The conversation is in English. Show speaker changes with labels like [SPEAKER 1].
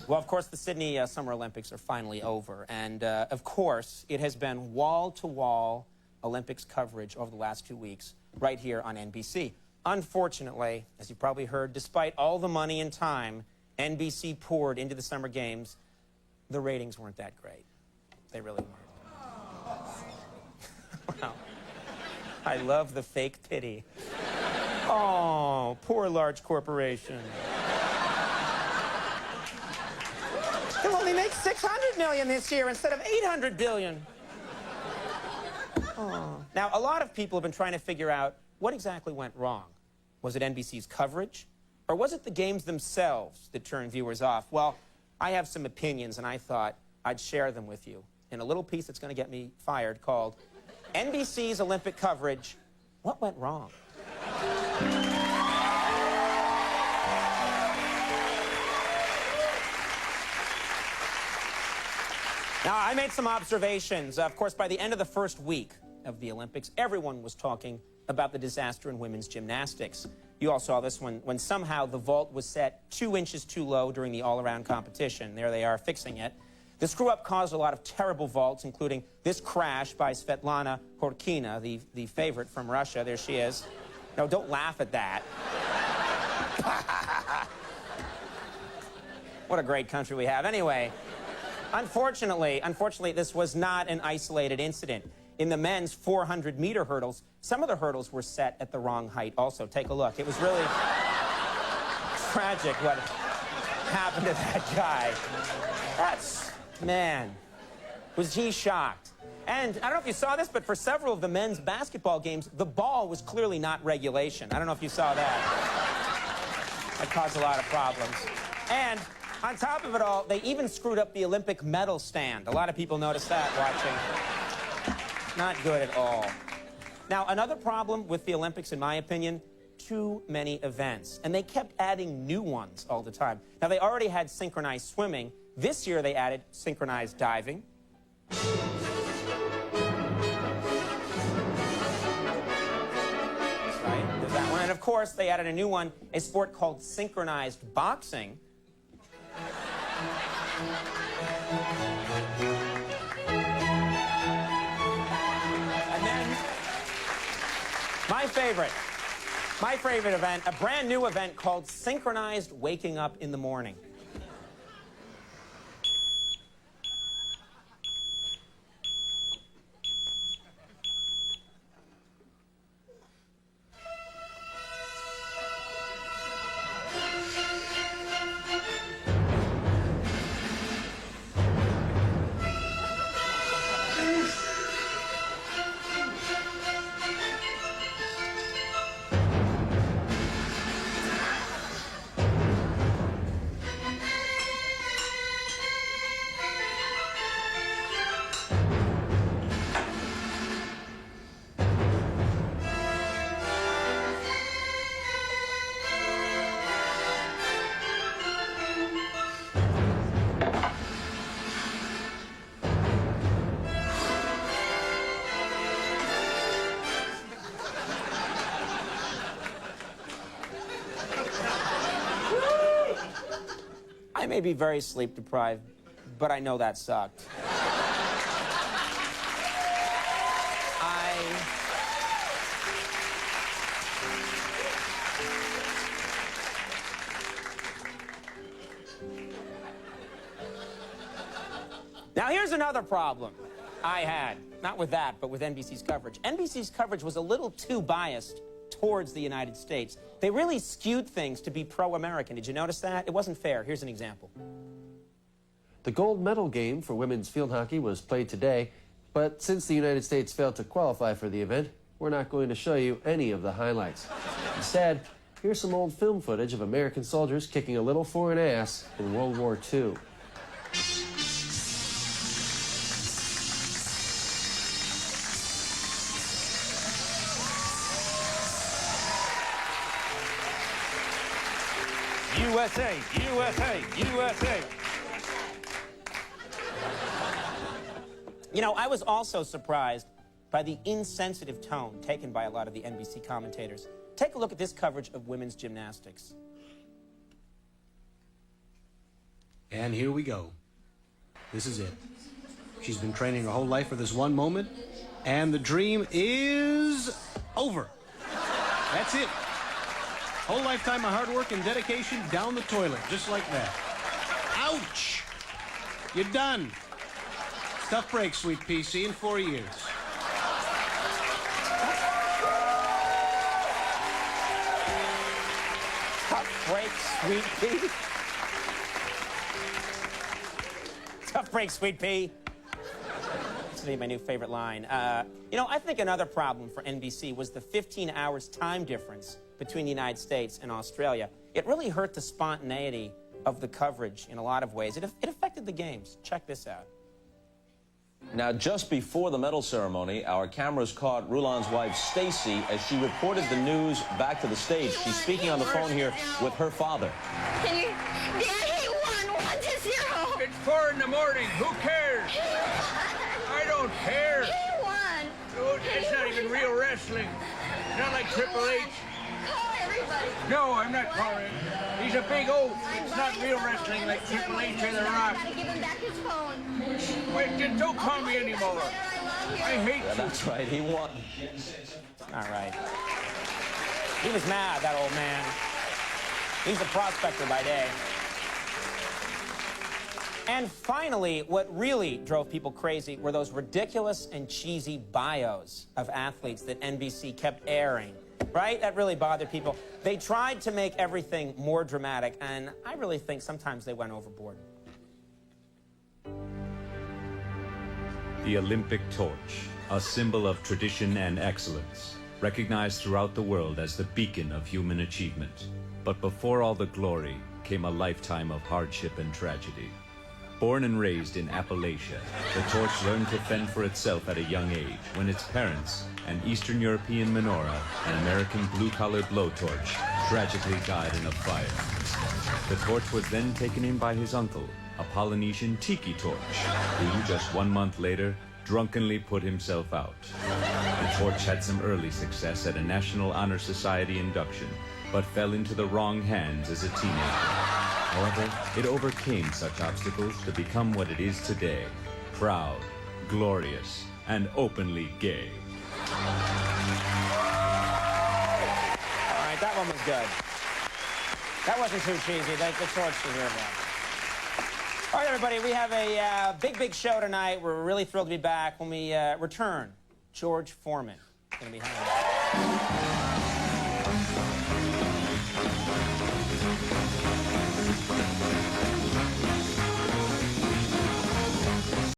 [SPEAKER 1] Well, of course, the Sydney Summer Olympics are finally over. And, of course, it has been wall-to-wall Olympics coverage over the last 2 weeks right here on NBC. Unfortunately, as you probably heard, despite all the money and time NBC poured into the Summer Games, the ratings weren't that great. They really weren't. Well, I love the fake pity. Oh, poor large corporation. They'll only make $600 million this year instead of $800 billion. Oh. Now, a lot of people have been trying to figure out what exactly went wrong. Was it NBC's coverage? Or was it the games themselves that turned viewers off? Well, I have some opinions, and I thought I'd share them with you in a little piece that's going to get me fired called NBC's Olympic Coverage, What Went Wrong? Now, I made some observations. Of course, by the end of the first week of the Olympics, everyone was talking about the disaster in women's gymnastics. You all saw this one when somehow the vault was set 2 inches too low during the all-around competition. There they are fixing it. The screw-up caused a lot of terrible vaults, including this crash by Svetlana Horkina, the favorite from Russia. There she is. No, don't laugh at that. What a great country we have. Anyway, unfortunately, this was not an isolated incident. In the men's 400-meter hurdles, some of the hurdles were set at the wrong height also. Take a look. It was really tragic what happened to that guy. Man, was he shocked. And I don't know if you saw this, but for several of the men's basketball games, the ball was clearly not regulation. I don't know if you saw that. That caused a lot of problems. And on top of it all, they even screwed up the Olympic medal stand. A lot of people noticed that watching. Not good at all. Now, another problem with the Olympics, in my opinion, too many events. And they kept adding new ones all the time. Now, they already had synchronized swimming. This year, they added synchronized diving. That's right, there's that one. And of course, they added a new one, a sport called synchronized boxing. My favorite event, a brand new event called Synchronized Waking Up in the Morning. I may be very sleep deprived, but I know that sucked. Now, here's another problem I had. Not with that, but with NBC's coverage. NBC's coverage was a little too biased towards the United States. They really skewed things to be pro-American. Did you notice that? It wasn't fair. Here's an example.
[SPEAKER 2] The gold medal game for women's field hockey was played today, but since the United States failed to qualify for the event, we're not going to show you any of the highlights. Instead, here's some old film footage of American soldiers kicking a little foreign ass in World War II.
[SPEAKER 3] USA, USA, USA.
[SPEAKER 1] You know, I was also surprised by the insensitive tone taken by a lot of the NBC commentators. Take a look at this coverage of women's gymnastics.
[SPEAKER 4] And here we go. This is it. She's been training her whole life for this one moment, and the dream is over. That's it. Whole lifetime of hard work and dedication down the toilet, just like that. Ouch! You're done. Tough break, sweet pea. See you in 4 years.
[SPEAKER 1] Tough break, sweet pea. Tough break, sweet pea. This is my new favorite line. You know, I think another problem for NBC was the 15 hours time difference between the United States and Australia. It really hurt the spontaneity of the coverage in a lot of ways. It affected the games. Check this out.
[SPEAKER 5] Now, just before the medal ceremony, our cameras caught Rulon's wife, Stacy, as she reported the news back to the stage. She's speaking on the phone here with her father.
[SPEAKER 6] Can you... Daddy won 1-0.
[SPEAKER 3] It's 4 in the morning. Who cares? I don't care.
[SPEAKER 6] He won.
[SPEAKER 3] Oh, it's not even real wrestling. Not like Triple H.
[SPEAKER 6] Call everybody.
[SPEAKER 3] No, I'm not calling. He's a big oaf. It's not real wrestling like Triple H or The Rock.
[SPEAKER 6] Gotta give him back his phone.
[SPEAKER 3] Wait, just don't call me anymore. I hate
[SPEAKER 5] Yeah,
[SPEAKER 3] you.
[SPEAKER 5] that's right, he won.
[SPEAKER 1] All right. He was mad, that old man. He's a prospector by day. And finally, what really drove people crazy were those ridiculous and cheesy bios of athletes that NBC kept airing, right? That really bothered people. They tried to make everything more dramatic, and I really think sometimes they went overboard.
[SPEAKER 7] The Olympic torch, a symbol of tradition and excellence, recognized throughout the world as the beacon of human achievement. But before all the glory came a lifetime of hardship and tragedy. Born and raised in Appalachia, the torch learned to fend for itself at a young age when its parents, an Eastern European menorah, an American blue-collar blowtorch, tragically died in a fire. The torch was then taken in by his uncle, a Polynesian tiki torch, who, just 1 month later, drunkenly put himself out. The torch had some early success at a National Honor Society induction, but fell into the wrong hands as a teenager. However, it overcame such obstacles to become what it is today, proud, glorious, and openly gay.
[SPEAKER 1] All right, that one was good. That wasn't too cheesy. The torch deserved that. All right, everybody, we have a big show tonight. We're really thrilled to be back. When we return, George Foreman is going to be home.